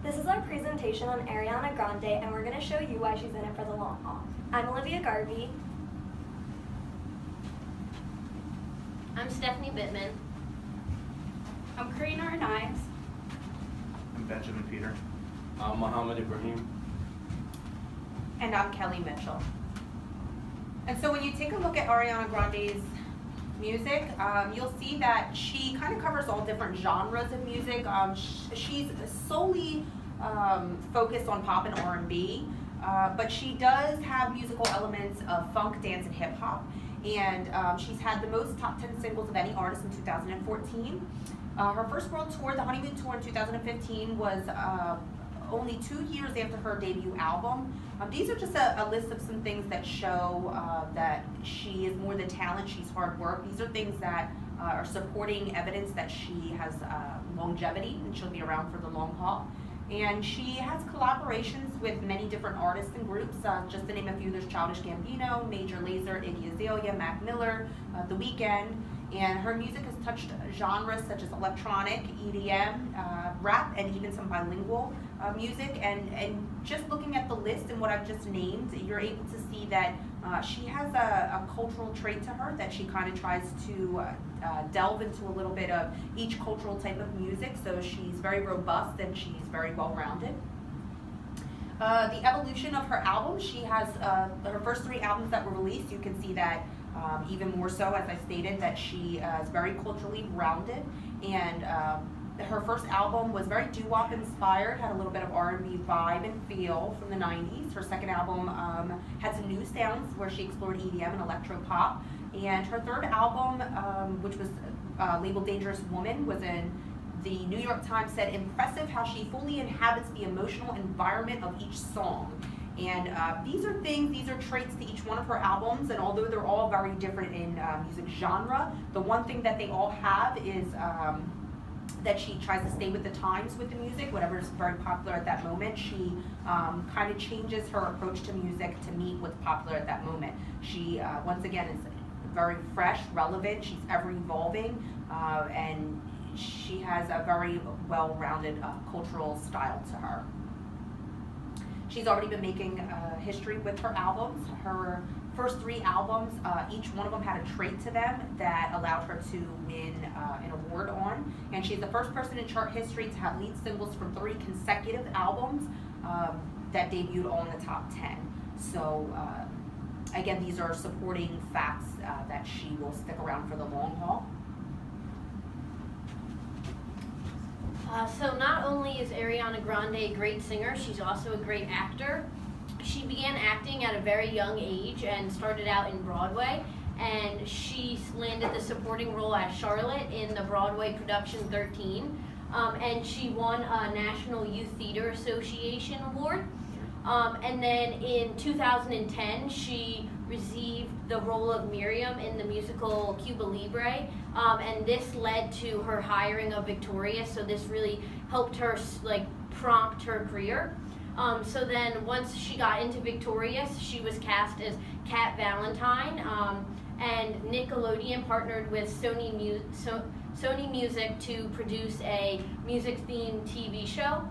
This is our presentation on Ariana Grande, and we're going to show you why she's in it for the long haul. I'm Olivia Garvey. I'm Stephanie Bitman. I'm Carina Arnaiz. I'm Benjamin Peter. I'm Mohammad Ibrahim. And I'm Kelly Mitchell. And so when you take a look at Ariana Grande's music, you'll see that she kind of covers all different genres of music. She's solely focused on pop and R&B, but she does have musical elements of funk, dance, and hip hop. And she's had the most top 10 singles of any artist in 2014. Her first world tour, the Honeymoon Tour in 2015, was only 2 years after her debut album. These are just a list of some things that show that she is more than talent, she's hard work. These are things that are supporting evidence that she has longevity and she'll be around for the long haul. And she has collaborations with many different artists and groups. Just to name a few, there's Childish Gambino, Major Lazer, Iggy Azalea, Mac Miller, The Weeknd. And her music has touched genres such as electronic, EDM, rap, and even some bilingual music. And just looking at the list and what I've just named, you're able to see that she has a cultural trait to her that she kind of tries to delve into a little bit of each cultural type of music. So she's very robust and she's very well-rounded. The evolution of her albums, she has her first 3 albums that were released, you can see that even more so, as I stated, that she is very culturally rounded. And her first album was very doo-wop inspired, had a little bit of R&B vibe and feel from the 90s. Her second album had some new sounds where she explored EDM and electro pop. And her third album, which was labeled Dangerous Woman, was in the New York Times said, impressive how she fully inhabits the emotional environment of each song. And these are things, these are traits to each one of her albums, and although they're all very different in music genre, the one thing that they all have is that she tries to stay with the times with the music. Whatever's very popular at that moment, she kind of changes her approach to music to meet what's popular at that moment. She, once again, is very fresh, relevant, she's ever evolving, and she has a very well-rounded cultural style to her. She's already been making history with her albums. Her first 3 albums, each one of them had a trait to them that allowed her to win an award on. And she's the first person in chart history to have lead singles from 3 consecutive albums that debuted all in the top 10. So again, these are supporting facts that she will stick around for the long haul. So not only is Ariana Grande a great singer, she's also a great actor. She began acting at a very young age and started out in Broadway, and she landed the supporting role as Charlotte in the Broadway production 13, and she won a National Youth Theater Association award. And then in 2010, she received the role of Miriam in the musical Cuba Libre, and this led to her hiring of Victorious, so this really helped her prompt her career. So then once she got into Victorious, she was cast as Cat Valentine, and Nickelodeon partnered with Sony Music to produce a music-themed TV show.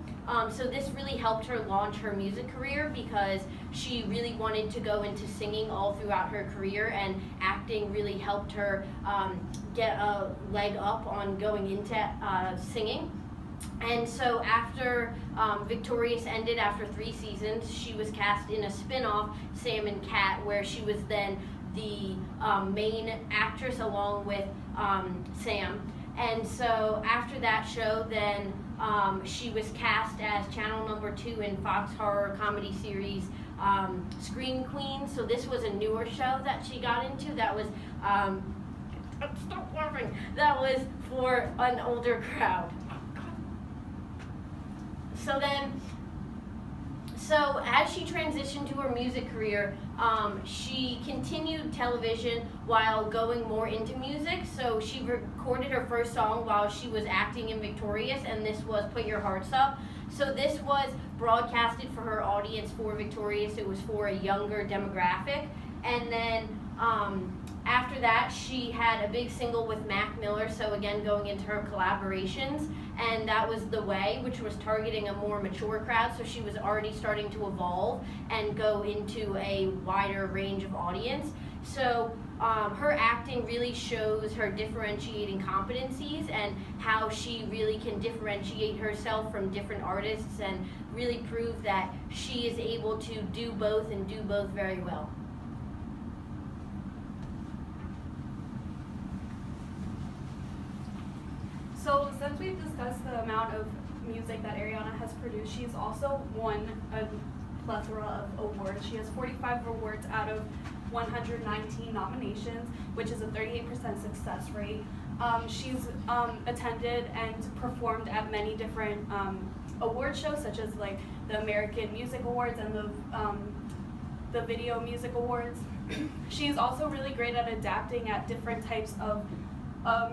So this really helped her launch her music career because she really wanted to go into singing all throughout her career, and acting really helped her get a leg up on going into singing. And so after Victorious ended after 3 seasons, she was cast in a spin-off, Sam and Cat, where she was then the main actress along with Sam. And so after that show, then she was cast as channel number 2 in Fox horror comedy series Scream Queen. So this was a newer show that she got into that was, stop laughing, that was for an older crowd. So as she transitioned to her music career, she continued television while going more into music. So she recorded her first song while she was acting in Victorious, and this was Put Your Hearts Up. So this was broadcasted for her audience for Victorious. It was for a younger demographic. And then After that, she had a big single with Mac Miller, so again going into her collaborations, and that was The Way, which was targeting a more mature crowd, so she was already starting to evolve and go into a wider range of audience. So her acting really shows her differentiating competencies and how she really can differentiate herself from different artists and really prove that she is able to do both and do both very well. So since we've discussed the amount of music that Ariana has produced, she's also won a plethora of awards. She has 45 awards out of 119 nominations, which is a 38% success rate. She's attended and performed at many different award shows, such as like the American Music Awards and the Video Music Awards. She's also really great at adapting at different types of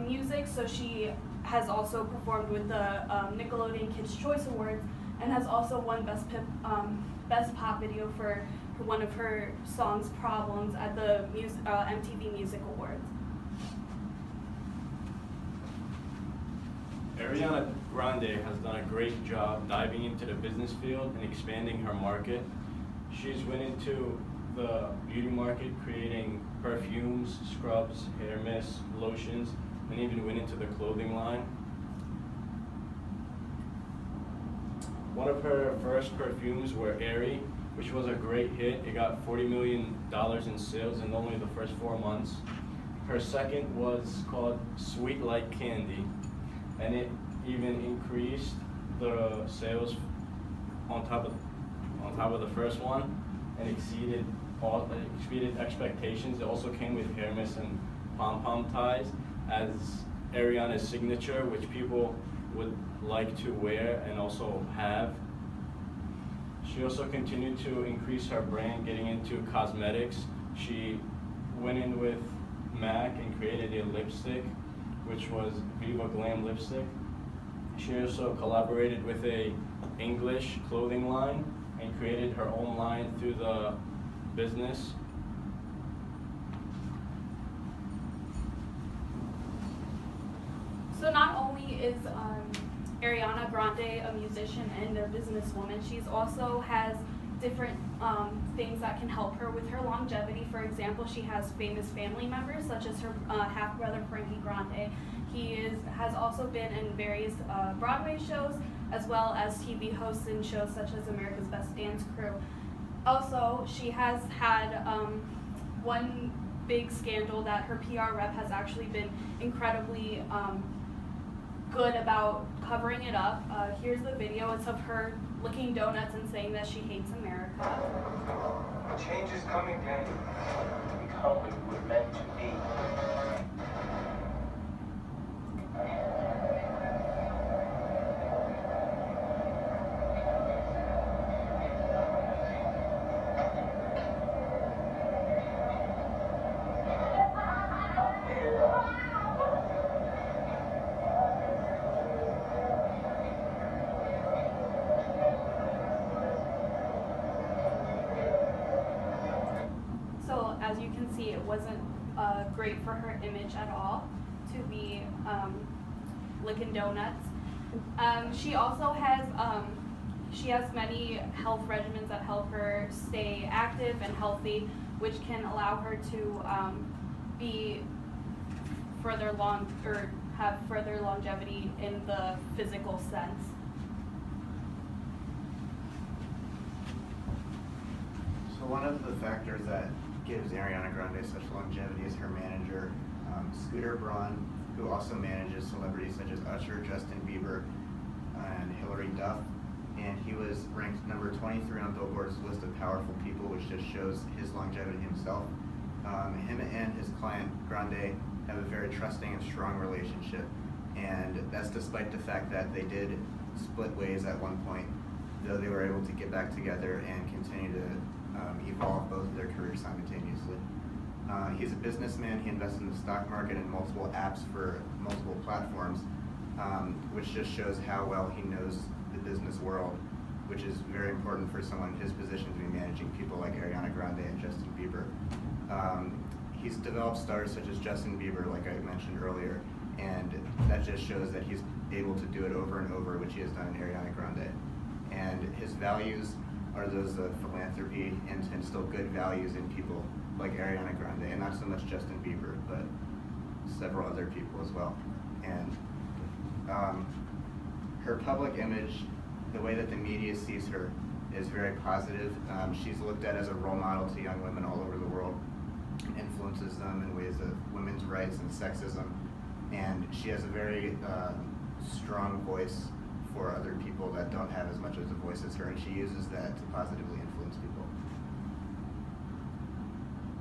music, so she has also performed with the Nickelodeon Kids' Choice Awards and has also won Best Pop Video for one of her songs, Problems, at the MTV Music Awards. Ariana Grande has done a great job diving into the business field and expanding her market. She's went into the beauty market, creating perfumes, scrubs, hair mists, lotions, and even went into the clothing line. One of her first perfumes were Airy, which was a great hit. It got $40 million in sales in only the first 4 months. Her second was called Sweet Like Candy, and it even increased the sales on top of the first one and exceeded expectations. It also came with hair mist and pom-pom ties as Ariana's signature, which people would like to wear and also have. She also continued to increase her brand, getting into cosmetics. She went in with MAC and created a lipstick, which was Viva Glam lipstick. She also collaborated with a English clothing line and created her own line through the business. So not only is Ariana Grande a musician and a businesswoman, she's also has different things that can help her with her longevity. For example, she has famous family members such as her half-brother Frankie Grande. He has also been in various Broadway shows as well as TV hosts in shows such as America's Best Dance Crew. Also, she has had one big scandal that her PR rep has actually been incredibly good about covering it up. Here's the video. It's of her licking donuts and saying that she hates America. Change is coming, Grande. To become what you were meant to be. As you can see, it wasn't great for her image at all to be licking donuts. She also has many health regimens that help her stay active and healthy, which can allow her to be have further longevity in the physical sense. So one of the factors that gives Ariana Grande such longevity is her manager, Scooter Braun, who also manages celebrities such as Usher, Justin Bieber, and Hilary Duff. And he was ranked number 23 on Billboard's list of powerful people, which just shows his longevity himself. Him and his client, Grande, have a very trusting and strong relationship. And that's despite the fact that they did split ways at one point, though they were able to get back together and continue to evolve both of their careers simultaneously. He's a businessman. He invests in the stock market and multiple apps for multiple platforms, which just shows how well he knows the business world, which is very important for someone in his position to be managing people like Ariana Grande and Justin Bieber. he's developed stars such as Justin Bieber, like I mentioned earlier, and that just shows that he's able to do it over and over, which he has done in Ariana Grande. And his values are those of philanthropy and to instill good values in people like Ariana Grande, and not so much Justin Bieber, but several other people as well. And her public image, the way that the media sees her, is very positive. She's looked at as a role model to young women all over the world, and influences them in ways of women's rights and sexism. And she has a very strong voice for other people that don't have as much as a voice as her, and she uses that to positively influence people.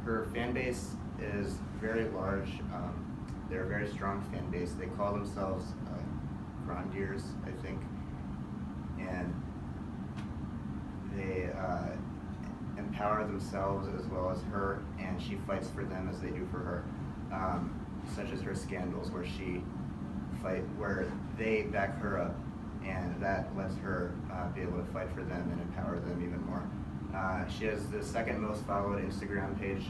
Her fan base is very large. They're a very strong fan base. They call themselves Grandeers, I think, and they empower themselves as well as her, and she fights for them as they do for her, such as her scandals where they back her up, and that lets her be able to fight for them and empower them even more. She has the second most followed Instagram page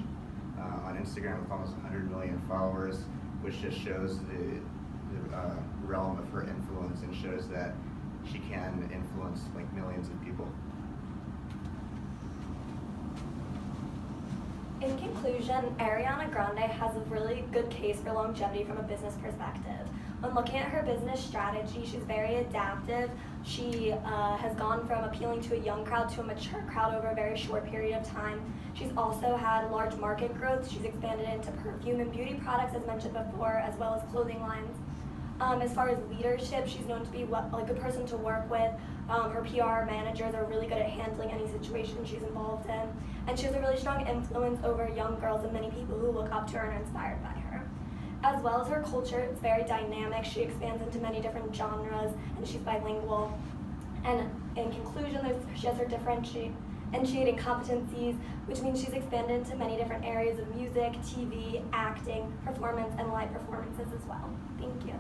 on Instagram with almost 100 million followers, which just shows the realm of her influence and shows that she can influence like millions of people. In conclusion, Ariana Grande has a really good case for longevity from a business perspective. When looking at her business strategy, she's very adaptive. She has gone from appealing to a young crowd to a mature crowd over a very short period of time. She's also had large market growth. She's expanded into perfume and beauty products, as mentioned before, as well as clothing lines. As far as leadership, she's known to be a good person to work with. Her PR managers are really good at handling any situation she's involved in. And she has a really strong influence over young girls and many people who look up to her and are inspired by her. As well as her culture, it's very dynamic. She expands into many different genres, and she's bilingual. And in conclusion, she has her differentiating competencies, which means she's expanded into many different areas of music, TV, acting, performance, and live performances as well. Thank you.